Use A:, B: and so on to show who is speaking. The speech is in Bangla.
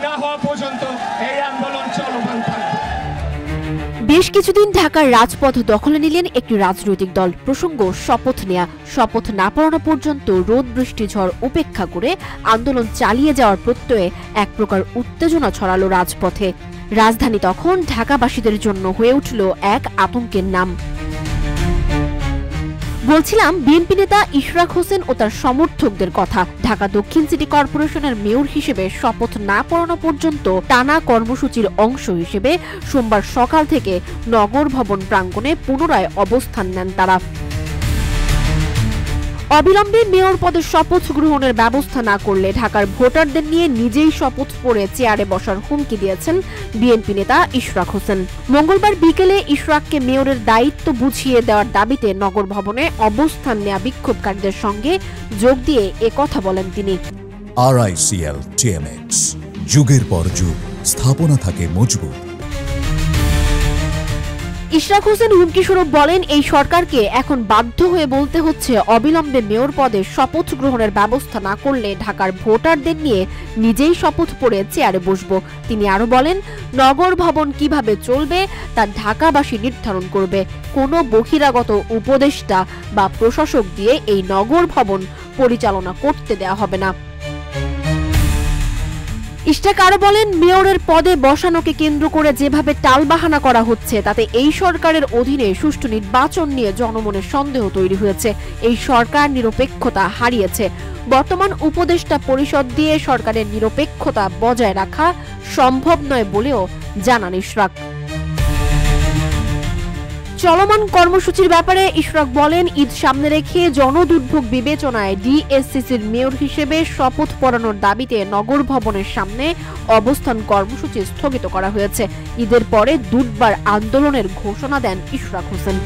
A: না হওয়া পর্যন্ত এই আন্দোলন চলমান থাকবে।
B: বেশ কিছুদিন ঢাকার রাজপথ দখলে নিলেন একটি রাজনৈতিক দল। প্রসঙ্গ শপথ নেয়া। শপথ না পড়ানো পর্যন্ত রোদ বৃষ্টি ঝড় উপেক্ষা করে আন্দোলন চালিয়ে যাওয়ার প্রত্যয়ে এক প্রকার উত্তেজনা ছড়ালো রাজপথে। রাজধানী তখন ঢাকাবাসীদের জন্য হয়ে উঠল এক আতঙ্কের নাম। বলছিলাম বিএনপি নেতা ইশরাক হোসেন ও তার সমর্থকদের কথা। ঢাকা দক্ষিণ সিটি কর্পোরেশনের মেয়র হিসেবে শপথ না পড়ানো পর্যন্ত টানা কর্মসূচির অংশ হিসেবে সোমবার সকাল থেকে নগর ভবন প্রাঙ্গণে পুনরায় অবস্থান নেন তারা। অবিলম্বে মেয়র পদে শপথ গ্রহণের ব্যবস্থা না করলে ঢাকার ভোটারদের নিয়ে নিজেই শপথ পড়ে চেয়ারে বসার হুমকি দিয়েছেন বিএনপি নেতা ইশরাক হোসেন। মঙ্গলবার বিকেলে ইশরাককে মেয়রের দায়িত্ব বুঝিয়ে দেওয়ার দাবিতে নগর ভবনে অবস্থান নেয়া বিক্ষোভকারীদের সঙ্গে যোগ দিয়ে একথা বলেন তিনি।
C: RICL TMX, যুগের পর যুগ স্থাপনা থাকে মজবুত।
B: ইশরাক হোসেন হুমকি স্বরূপ বলেন, এই সরকারকে এখন বাধ্য হয়ে বলতে হচ্ছে অবিলম্বে মেয়র পদে শপথ গ্রহণের ব্যবস্থা না করলে ঢাকার ভোটারদের নিয়ে নিজেই শপথ পড়ে চেয়ারে বসবো। তিনি আরো বলেন, নগর ভবন কিভাবে চলবে তা ঢাকাবাসী নির্ধারণ করবে। কোনো বহিরাগত উপদেষ্টা বা প্রশাসক দিয়ে এই নগর ভবন পরিচালনা করতে দেওয়া হবে না। ইশরাক আরো বলেন, মেয়রের পদে বসানোকে কেন্দ্র করে যেভাবে টালবাহানা করা হচ্ছে তাতে এই সরকারের অধীনে সুষ্ঠু নির্বাচন নিয়ে জনমনে সন্দেহ তৈরি হয়েছে। এই সরকার নিরপেক্ষতা হারিয়েছে। বর্তমান উপদেষ্টা পরিষদ দিয়ে সরকারের নিরপেক্ষতা বজায় রাখা সম্ভব নয় বলেও জানান ইশরাক। চলমান কর্মসূচির ব্যাপারে ইশরাক বলেন, ঈদ সামনে রেখে জনদুর্ভোগ বিবেচনায় ডিএসসিসির মেয়র হিসেবে শপথ পড়ানোর দাবিতে নগর ভবনের সামনে অবস্থান কর্মসূচি স্থগিত করা হয়েছে। ঈদের পরে দুর্বার আন্দোলনের ঘোষণা দেন ইশরাক হোসেন।